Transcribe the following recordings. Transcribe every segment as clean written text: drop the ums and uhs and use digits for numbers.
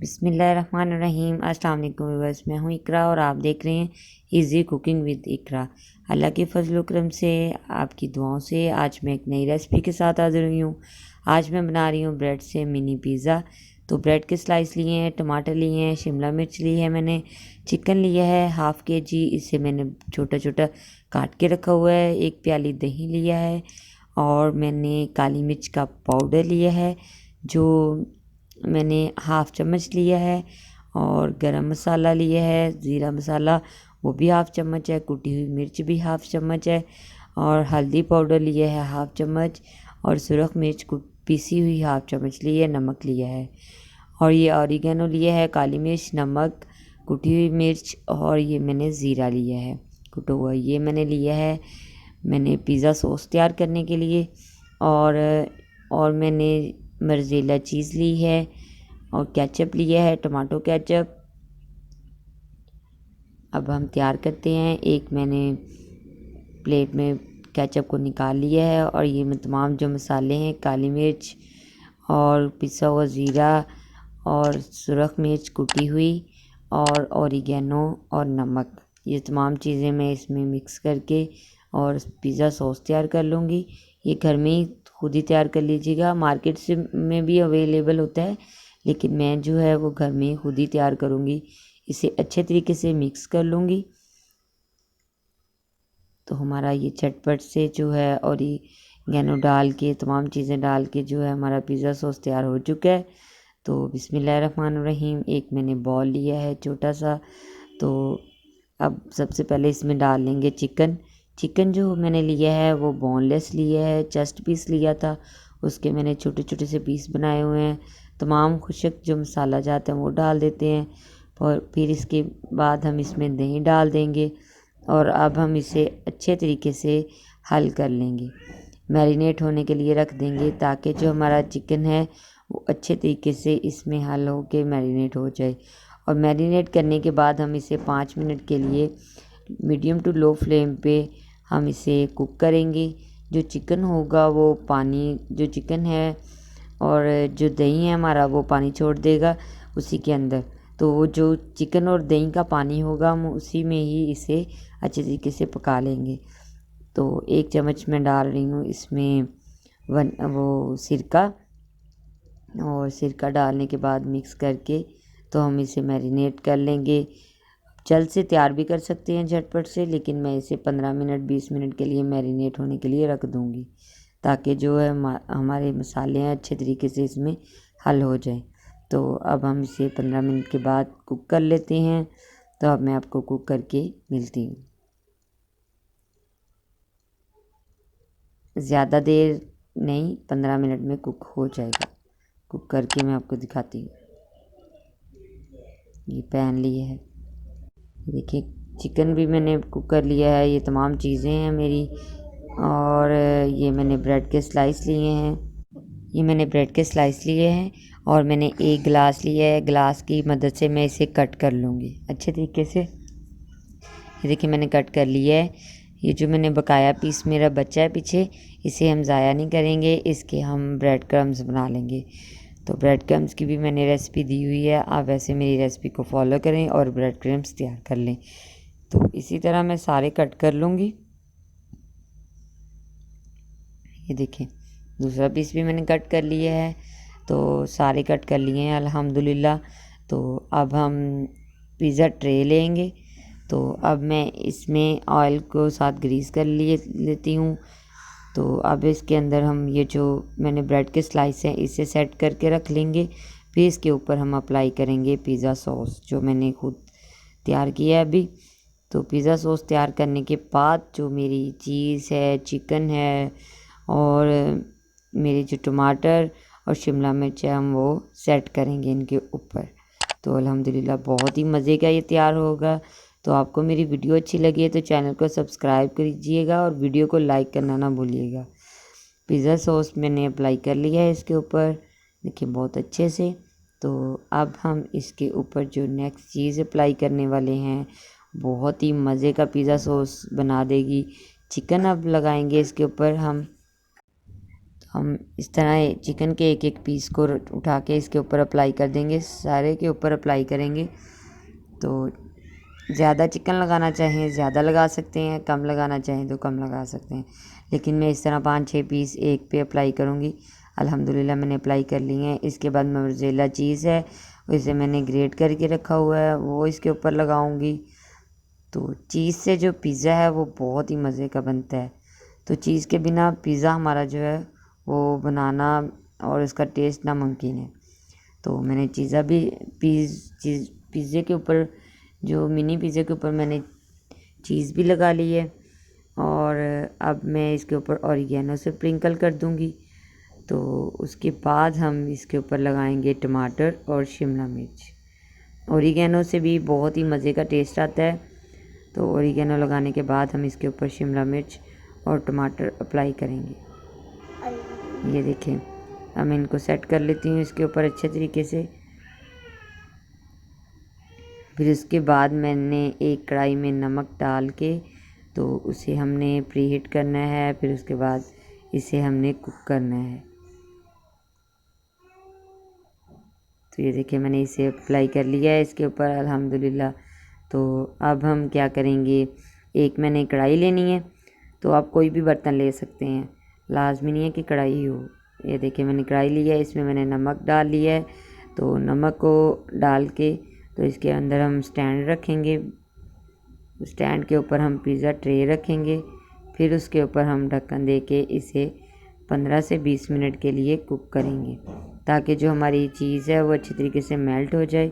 बिस्मिल्लाहिर्रहमानिर्रहीम। अस्सलाम वालेकुम व्यूअर्स, मैं हूँ इकरा और आप देख रहे हैं इजी कुकिंग विद इकरा। अल्लाह के फजल करम से, आपकी दुआओं से आज मैं एक नई रेसिपी के साथ हाजिर हुई हूँ। आज मैं बना रही हूँ ब्रेड से मिनी पिज़्ज़ा। तो ब्रेड के स्लाइस लिए हैं, टमाटर लिए हैं, शिमला मिर्च ली है, मैंने चिकन लिया है हाफ़ केजी, इसे मैंने छोटा छोटा काट के रखा हुआ है। एक प्याली दही लिया है और मैंने काली मिर्च का पाउडर लिया है जो मैंने हाफ़ चम्मच लिया है, और गरम मसाला लिया है, ज़ीरा मसाला वो भी हाफ़ चम्मच है, कुटी हुई मिर्च भी हाफ़ चम्मच है, और हल्दी पाउडर लिया है हाफ़ चम्मच, और सुरख मिर्च पीसी हुई हाफ़ चम्मच ली है, नमक लिया है, और ये ऑरिगेनो लिया है, काली मिर्च, नमक, कुटी हुई मिर्च, और ये मैंने ज़ीरा लिया है कुटा हुआ। ये मैंने लिया है मैंने पिज़्ज़ा सॉस तैयार करने के लिए, और मैंने मोज़रेला चीज़ ली है, और केचप लिया है, टमाटो केचप। अब हम तैयार करते हैं। एक मैंने प्लेट में केचप को निकाल लिया है, और ये मैं तमाम जो मसाले हैं, काली मिर्च और पिसा हुआ ज़ीरा और सुरख मिर्च कुटी हुई और ऑरिगेनो और नमक, ये तमाम चीज़ें मैं इसमें मिक्स करके और पिज़्ज़ा सॉस तैयार कर लूँगी। ये घर में ही खुद ही तैयार कर लीजिएगा, मार्केट से में भी अवेलेबल होता है, लेकिन मैं जो है वो घर में खुद ही तैयार करूँगी। इसे अच्छे तरीके से मिक्स कर लूँगी। तो हमारा ये झटपट से जो है ऑरिगेनो डाल के, तमाम चीज़ें डाल के जो है हमारा पिज़्ज़ा सॉस तैयार हो चुका है। तो बिस्मिल्लाहिर्रहमानिर्रहीम। एक मैंने बॉल लिया है छोटा सा। तो अब सबसे पहले इसमें डाल लेंगे चिकन जो मैंने लिया है वो बोनलेस लिया है, चेस्ट पीस लिया था, उसके मैंने छोटे छोटे से पीस बनाए हुए हैं। तमाम खुशक जो मसाला जाता है वो डाल देते हैं, और फिर इसके बाद हम इसमें दही डाल देंगे, और अब हम इसे अच्छे तरीके से हल कर लेंगे, मैरिनेट होने के लिए रख देंगे, ताकि जो हमारा चिकन है वो अच्छे तरीके से इसमें हल हो के मैरिनेट हो जाए। और मैरिनेट करने के बाद हम इसे 5 मिनट के लिए मीडियम टू लो फ्लेम पे हम इसे कुक करेंगे। जो चिकन होगा वो पानी, जो चिकन है और जो दही है हमारा वो पानी छोड़ देगा उसी के अंदर। तो वो जो चिकन और दही का पानी होगा हम उसी में ही इसे अच्छे तरीके से पका लेंगे। तो 1 चम्मच मैं डाल रही हूँ इसमें सिरका, और सिरका डालने के बाद मिक्स करके तो हम इसे मैरिनेट कर लेंगे। जल्द से तैयार भी कर सकते हैं झटपट से, लेकिन मैं इसे 15 मिनट 20 मिनट के लिए मैरिनेट होने के लिए रख दूँगी, ताकि जो है हमारे मसाले हैं अच्छे तरीके से इसमें हल हो जाए। तो अब हम इसे 15 मिनट के बाद कुक कर लेते हैं। तो अब मैं आपको कुक करके मिलती हूँ। ज़्यादा देर नहीं, 15 मिनट में कुक हो जाएगा। कुक करके मैं आपको दिखाती हूँ। ये पैन लिए है, देखिए चिकन भी मैंने कुक कर लिया है, ये तमाम चीज़ें हैं मेरी, और ये मैंने ब्रेड के स्लाइस लिए हैं। और मैंने एक गिलास लिया है, गिलास की मदद से मैं इसे कट कर लूँगी अच्छे तरीके से। ये देखिए मैंने कट कर लिया है। ये जो मैंने बकाया पीस मेरा बचा है पीछे, इसे हम ज़ाया नहीं करेंगे, इसके हम ब्रेड क्रम्स बना लेंगे। तो ब्रेड क्रम्स की भी मैंने रेसिपी दी हुई है, आप वैसे मेरी रेसिपी को फॉलो करें और ब्रेड क्रम्स तैयार कर लें। तो इसी तरह मैं सारे कट कर लूँगी। ये देखें दूसरा पीस भी मैंने कट कर लिया है। तो सारे कट कर लिए हैं अल्हम्दुलिल्लाह। तो अब हम पिज़्ज़ा ट्रे लेंगे। तो अब मैं इसमें ऑयल को साथ ग्रीस कर लेती हूँ। तो अब इसके अंदर हम ये जो मैंने ब्रेड के स्लाइस हैं इसे सेट करके रख लेंगे। फिर इसके ऊपर हम अप्लाई करेंगे पिज़्ज़ा सॉस जो मैंने खुद तैयार किया है अभी। तो पिज़्ज़ा सॉस तैयार करने के बाद जो मेरी चीज़ है, चिकन है, और मेरे जो टमाटर और शिमला मिर्च है हम वो सेट करेंगे इनके ऊपर। तो अल्हम्दुलिल्लाह बहुत ही मज़े का ये तैयार होगा। तो आपको मेरी वीडियो अच्छी लगी है तो चैनल को सब्सक्राइब कीजिएगा और वीडियो को लाइक करना ना भूलिएगा। पिज़्ज़ा सॉस मैंने अप्लाई कर लिया है इसके ऊपर, देखिए बहुत अच्छे से। तो अब हम इसके ऊपर जो नेक्स्ट चीज़ अप्लाई करने वाले हैं, बहुत ही मज़े का पिज़्ज़ा सॉस बना देगी। चिकन अब लगाएंगे इसके ऊपर हम। हम इस तरह चिकन के एक एक पीस को उठा के इसके ऊपर अप्लाई कर देंगे, सारे के ऊपर अप्लाई करेंगे। तो ज़्यादा चिकन लगाना चाहें ज़्यादा लगा सकते हैं, कम लगाना चाहें तो कम लगा सकते हैं, लेकिन मैं इस तरह 5-6 पीस एक पे अप्लाई करूँगी। अल्हम्दुलिल्लाह मैंने अप्लाई कर ली हैं। इसके बाद मोज़रेला चीज़ है, इसे मैंने ग्रेट करके रखा हुआ है, वो इसके ऊपर लगाऊंगी। तो चीज़ से जो पिज़्ज़ा है वो बहुत ही मज़े का बनता है। तो चीज़ के बिना पिज़्ज़ा हमारा जो है वो बनाना और इसका टेस्ट नामुमकिन है। तो मैंने पिज़्ज़े के ऊपर, जो मिनी पिज़्ज़े के ऊपर मैंने चीज़ भी लगा ली है, और अब मैं इसके ऊपर ऑरिगेनो से स्प्रिंकल कर दूंगी। तो उसके बाद हम इसके ऊपर लगाएंगे टमाटर और शिमला मिर्च। ऑरिगेनो से भी बहुत ही मज़े का टेस्ट आता है। तो ऑरिगेनो लगाने के बाद हम इसके ऊपर शिमला मिर्च और टमाटर अप्लाई करेंगे। ये देखें, अब मैं इनको सेट कर लेती हूँ इसके ऊपर अच्छे तरीके से। फिर उसके बाद मैंने एक कढ़ाई में नमक डाल के तो उसे हमने प्रीहीट करना है। फिर उसके बाद इसे हमने कुक करना है। तो ये देखिए मैंने इसे अप्लाई कर लिया है इसके ऊपर अल्हम्दुलिल्लाह। तो अब हम क्या करेंगे, एक मैंने कढ़ाई लेनी है, तो आप कोई भी बर्तन ले सकते हैं, लाजमी नहीं है कि कढ़ाई ही हो। ये देखिए मैंने कढ़ाई लिया है, इसमें मैंने नमक डाल लिया है। तो नमक को डाल के तो इसके अंदर हम स्टैंड रखेंगे, स्टैंड के ऊपर हम पिज़्ज़ा ट्रे रखेंगे। फिर उसके ऊपर हम ढक्कन दे के इसे 15 से 20 मिनट के लिए कुक करेंगे, ताकि जो हमारी चीज़ है वो अच्छी तरीके से मेल्ट हो जाए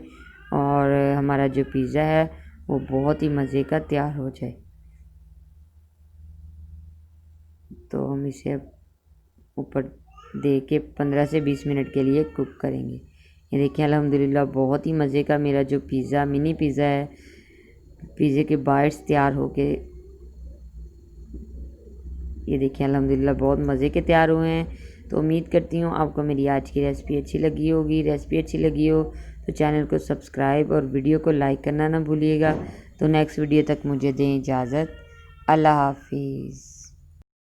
और हमारा जो पिज़्ज़ा है वो बहुत ही मज़े का तैयार हो जाए। तो हम इसे ऊपर दे के 15 से 20 मिनट के लिए कुक करेंगे। ये देखिए अल्हम्दुलिल्लाह बहुत ही मज़े का मेरा जो पिज़्ज़ा, मिनी पिज़्ज़ा है, पिज़्ज़े के बाइट्स तैयार हो के, ये देखिए अल्हम्दुलिल्लाह बहुत मज़े के तैयार हुए हैं। तो उम्मीद करती हूँ आपको मेरी आज की रेसिपी अच्छी लगी होगी। रेसिपी अच्छी लगी हो तो चैनल को सब्सक्राइब और वीडियो को लाइक करना ना भूलिएगा। तो नेक्स्ट वीडियो तक मुझे दें इजाज़त। अल्लाह हाफिज़।